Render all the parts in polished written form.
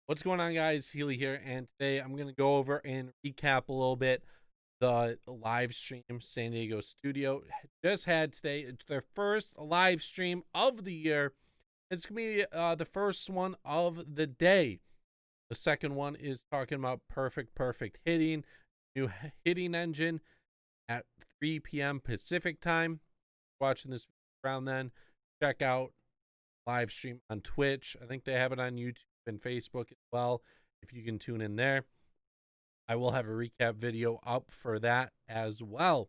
What's going on, guys? Healy here, and today I'm going to go over and recap a little bit the live stream San Diego studio just had today. It's their first live stream of the year. It's going to be the first one of the day. The second one is talking about perfect hitting, new hitting engine at 3 p.m. Pacific time. Watching this around then, check out live stream on Twitch. I think they have it on YouTube and Facebook as well, if you can tune in there. I will have a recap video up for that as well.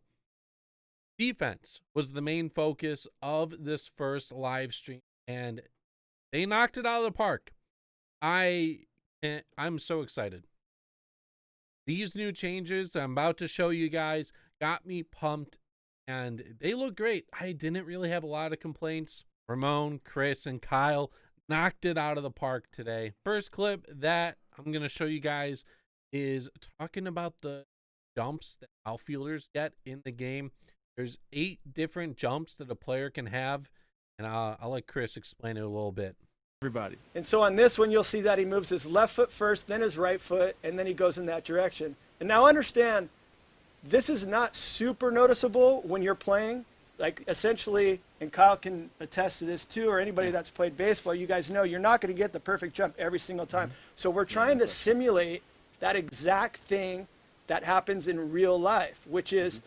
Defense was the main focus of this first live stream, and they knocked it out of the park. I'm so excited. These new changes I'm about to show you guys got me pumped, and they look great. I didn't really have a lot of complaints. Ramon, Chris, and Kyle knocked it out of the park today. First clip that I'm going to show you guys is talking about the jumps that outfielders get in the game. There's 8 different jumps that a player can have, and I'll let Chris explain it a little bit. Everybody. And so on this one, you'll see that he moves his left foot first, then his right foot, and then he goes in that direction. And now understand, this is not super noticeable when you're playing. Like, essentially, and Kyle can attest to this too, or anybody that's played baseball, you guys know you're not going to get the perfect jump every single time. So we're trying to simulate that exact thing that happens in real life, which is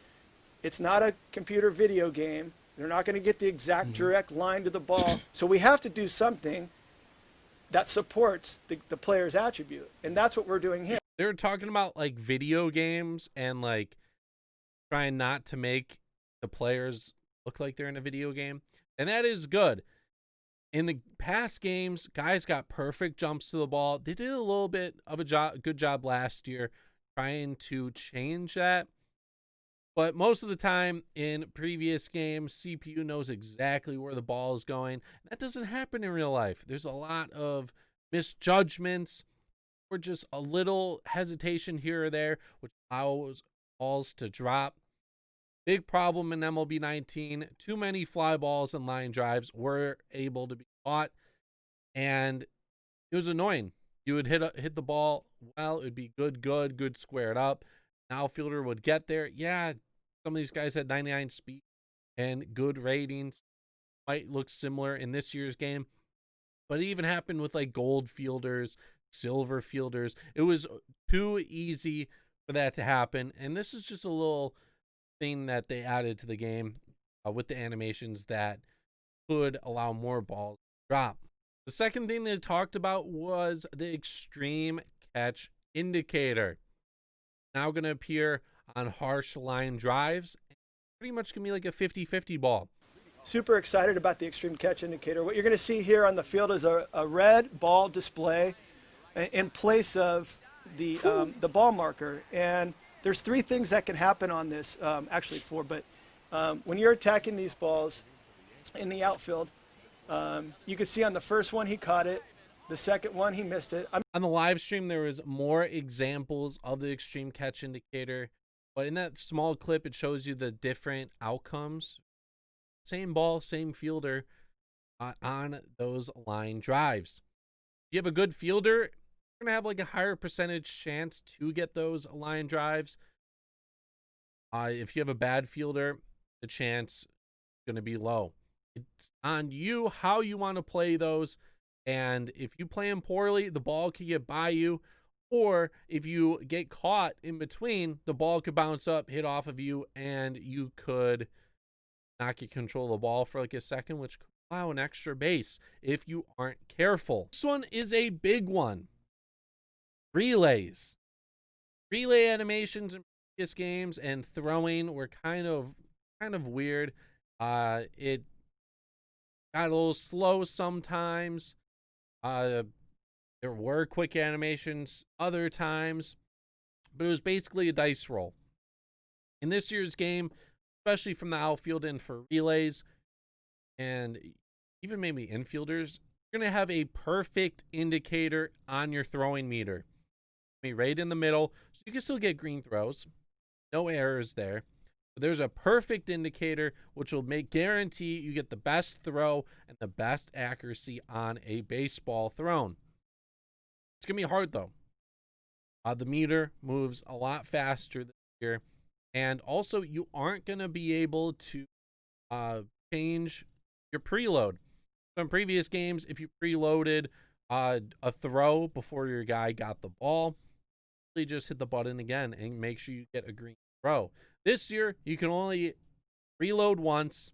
it's not a computer video game. They're not going to get the exact direct line to the ball. So we have to do something that supports the player's attribute. And that's what we're doing here. They're talking about like video games and like trying not to make the players look like they're in a video game, and that is good. In the past games, guys got perfect jumps to the ball. They did a little bit of a good job last year trying to change that, but most of the time in previous games, CPU knows exactly where the ball is going. That doesn't happen in real life. There's a lot of misjudgments or just a little hesitation here or there, which allows balls to drop. Big problem in MLB 19. Too many fly balls and line drives were able to be caught, and it was annoying. You would hit the ball well, it would be good squared up. An outfielder would get there. Yeah, some of these guys had 99 speed and good ratings. Might look similar in this year's game, but it even happened with like gold fielders, silver fielders. It was too easy for that to happen, and this is just a little thing that they added to the game with the animations that could allow more balls to drop. The second thing they talked about was the extreme catch indicator. Now going to appear on harsh line drives. Pretty much going to be like a 50-50 ball. Super excited about the extreme catch indicator. What you're going to see here on the field is a red ball display in place of the ball marker. And there's 3 things that can happen on this, actually 4, but when you're attacking these balls in the outfield, you can see on the first one he caught it, the second one he missed it. On the live stream, there was more examples of the extreme catch indicator, but in that small clip, it shows you the different outcomes. Same ball, same fielder on those line drives. If you have a good fielder, going to have like a higher percentage chance to get those line drives. If you have a bad fielder, the chance is going to be low. It's on you how you want to play those, and if you play them poorly, the ball could get by you, or if you get caught in between, the ball could bounce up, hit off of you, and you could not get control of the ball for like a second, which could allow an extra base if you aren't careful. This one is a big one. Relays. Relay animations in previous games and throwing were kind of weird. It got a little slow sometimes. There were quick animations other times, but it was basically a dice roll. In this year's game, especially from the outfield and for relays, and even maybe infielders, you're going to have a perfect indicator on your throwing meter. Right in the middle, so you can still get green throws, no errors there, but there's a perfect indicator which will guarantee you get the best throw and the best accuracy on a baseball thrown. It's going to be hard, though. The meter moves a lot faster this year. And also, you aren't going to be able to change your preload. So in previous games, if you preloaded a throw before your guy got the ball, you just hit the button again and make sure you get a green throw. This year, you can only reload once.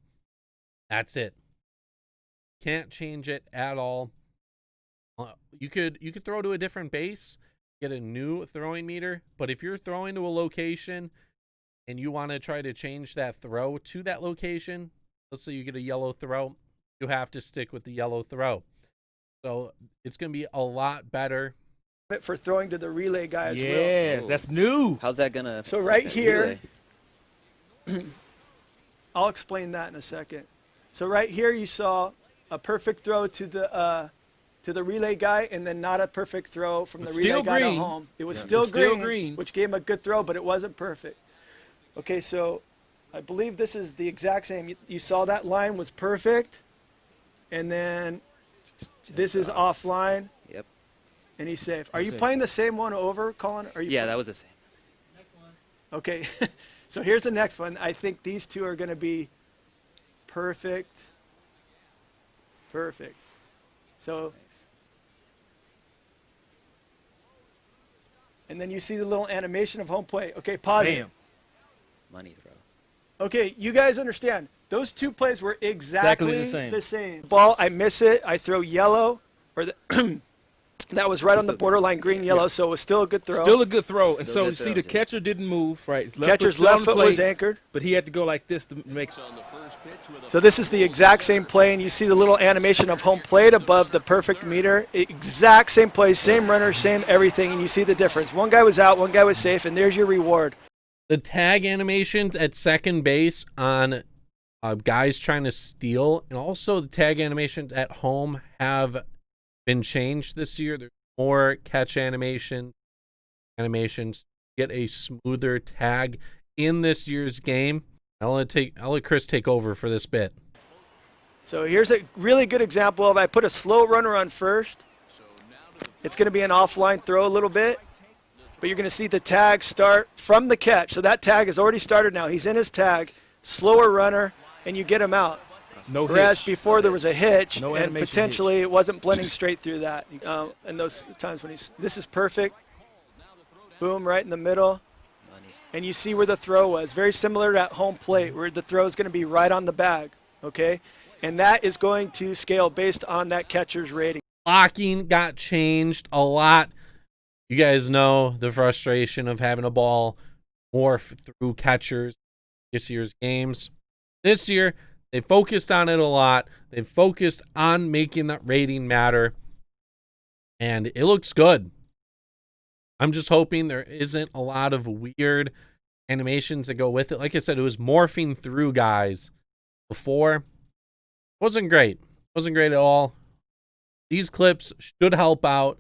That's it. Can't change it at all. You could throw to a different base, get a new throwing meter, but if you're throwing to a location and you want to try to change that throw to that location, let's say you get a yellow throw, you have to stick with the yellow throw. So it's going to be a lot better. For throwing to the relay guy as well. Yes, that's new. How's that gonna? So right here, I'll explain that in a second. So right here, you saw a perfect throw to the relay guy, and then not a perfect throw from the relay guy to home. It was still green, which gave him a good throw, but it wasn't perfect. Okay, so I believe this is the exact same. You saw that line was perfect, and then this is offline. Yep. And he's safe. Are you playing the same one over, Colin? That was the same. Okay, so here's the next one. I think these two are going to be perfect. Perfect. So, and then you see the little animation of home plate. Okay, pause it. Money throw. Okay, you guys understand. Those two plays were exactly the same. Ball, I miss it. I throw yellow, or the that was right on the borderline green-yellow, so it was still a good throw. Still a good throw. And so you see the catcher didn't move, right? His Catcher's left foot was anchored. But he had to go like this to make sure. So this is the exact same play, and you see the little animation of home plate above the perfect meter. Exact same play, same runner, same everything, and you see the difference. One guy was out, one guy was safe, and there's your reward. The tag animations at second base on guys trying to steal, and also the tag animations at home have been changed this year. There's more catch animations, get a smoother tag in this year's game. I'll let Chris take over for this bit. So here's a really good example of I put a slow runner on first. It's going to be an offline throw a little bit, but you're going to see the tag start from the catch. So that tag has already started now. He's in his tag, slower runner, and you get him out. Whereas before there was a hitch, and potentially it wasn't blending straight through that. And those times when this is perfect. Boom, right in the middle. And you see where the throw was. Very similar to at home plate, where the throw is going to be right on the bag, okay? And that is going to scale based on that catcher's rating. Blocking got changed a lot. You guys know the frustration of having a ball morph through catchers this year's games. This year, they focused on it a lot. They focused on making that rating matter. And it looks good. I'm just hoping there isn't a lot of weird animations that go with it. Like I said, it was morphing through guys before. Wasn't great. Wasn't great at all. These clips should help out.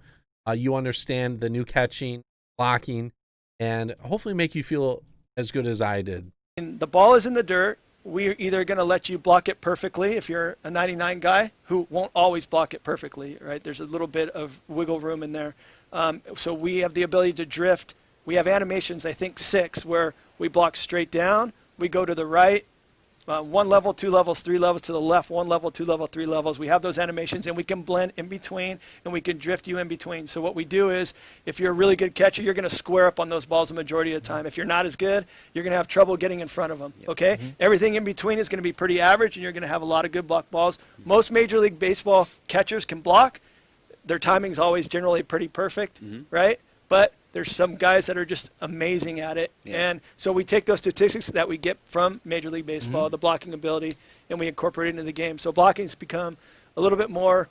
You understand the new catching, blocking, and hopefully make you feel as good as I did. And the ball is in the dirt. We're either going to let you block it perfectly if you're a 99 guy who won't always block it perfectly, right? There's a little bit of wiggle room in there. So we have the ability to drift. We have animations, I think 6, where we block straight down. We go to the right, 1 level, 2 levels, 3 levels to the left, 1 level, 2 level, 3 levels. We have those animations, and we can blend in between, and we can drift you in between. So what we do is, if you're a really good catcher, you're going to square up on those balls the majority of the time. If you're not as good, you're going to have trouble getting in front of them, okay? Everything in between is going to be pretty average, and you're going to have a lot of good block balls. Most Major League Baseball catchers can block. Their timing's always generally pretty perfect, right? But there's some guys that are just amazing at it. And so we take those statistics that we get from Major League Baseball, the blocking ability, and we incorporate it into the game. So blocking's become a little bit more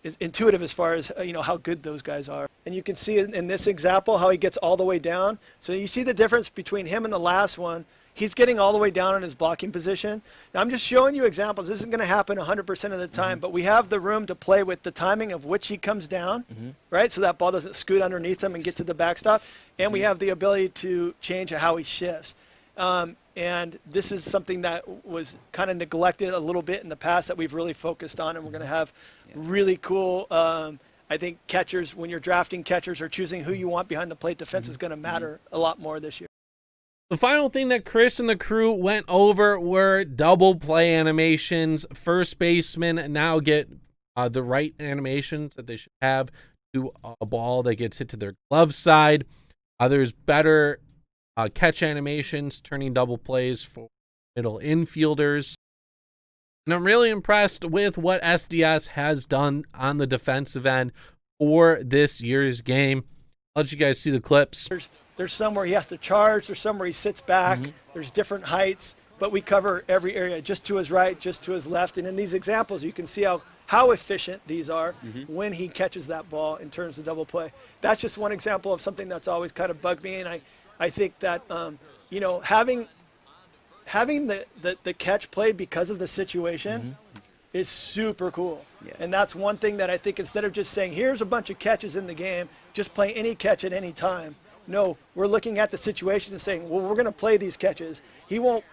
is intuitive as far as how good those guys are. And you can see in this example how he gets all the way down. So you see the difference between him and the last one. He's getting all the way down in his blocking position. Now, I'm just showing you examples. This isn't going to happen 100% of the time, but we have the room to play with the timing of which he comes down, right? So that ball doesn't scoot underneath him and get to the backstop. And we have the ability to change how he shifts. And this is something that was kind of neglected a little bit in the past that we've really focused on, and we're going to have really cool I think catchers, when you're drafting catchers or choosing who you want behind the plate, defense is going to matter a lot more this year. The final thing that Chris and the crew went over were double play animations. First basemen now get the right animations that they should have to a ball that gets hit to their glove side. There's better catch animations, turning double plays for middle infielders. And I'm really impressed with what SDS has done on the defensive end for this year's game. I'll let you guys see the clips. There's some where he has to charge. There's some where he sits back. There's different heights, but we cover every area, just to his right, just to his left. And in these examples, you can see how efficient these are when he catches that ball in terms of double play. That's just one example of something that's always kind of bugged me. And I think that, you know, having the catch played because of the situation is super cool. Yeah. And that's one thing that I think, instead of just saying, here's a bunch of catches in the game, just play any catch at any time. No, we're looking at the situation and saying, well, we're going to play these catches. He won't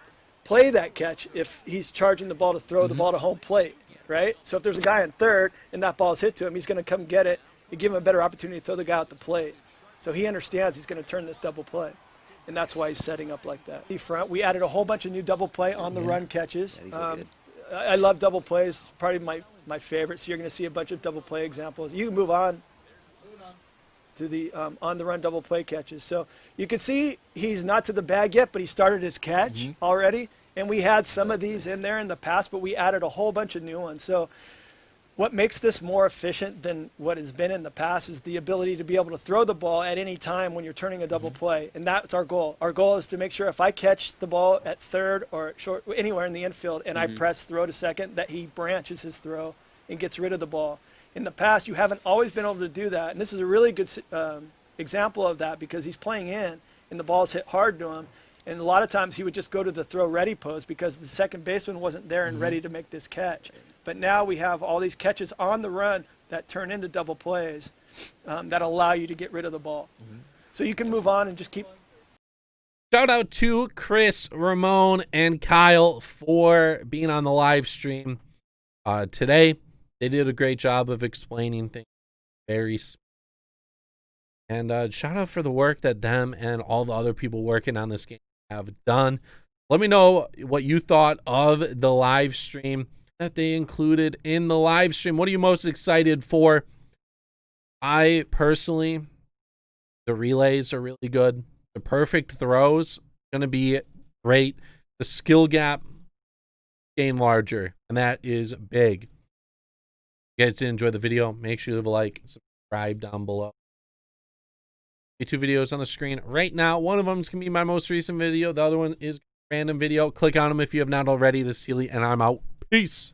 play that catch if he's charging the ball to throw the ball to home plate, right? So if there's a guy in third and that ball's hit to him, he's going to come get it and give him a better opportunity to throw the guy out the plate. So he understands he's going to turn this double play. And that's why he's setting up like that. Front, we added a whole bunch of new double play on the run catches. Yeah, I love double plays, probably my favorite. So you're going to see a bunch of double play examples. You can move on to the on the run double play catches. So you can see he's not to the bag yet, but he started his catch already. And we had some of these in there in the past, but we added a whole bunch of new ones. So what makes this more efficient than what has been in the past is the ability to be able to throw the ball at any time when you're turning a double play. And that's our goal. Our goal is to make sure if I catch the ball at third or short, anywhere in the infield, and I press throw to second, that he branches his throw and gets rid of the ball. In the past, you haven't always been able to do that. And this is a really good example of that, because he's playing in and the ball's hit hard to him. And a lot of times he would just go to the throw ready pose because the second baseman wasn't there and ready to make this catch. But now we have all these catches on the run that turn into double plays that allow you to get rid of the ball. So you can move on and just keep. Shout out to Chris, Ramon, and Kyle for being on the live stream today. They did a great job of explaining things very smart. And shout out for the work that them and all the other people working on this game have done. Let me know what you thought of the live stream that they included in the live stream. What are you most excited for? I personally, the relays are really good. The perfect throws going to be great. The skill gap getting larger, and that is big. If you guys did enjoy the video, make sure you leave a like, subscribe down below. Two videos on the screen right now. One of them is going to be my most recent video. The other one is a random video. Click on them if you have not already. This is Healy, and I'm out. Peace.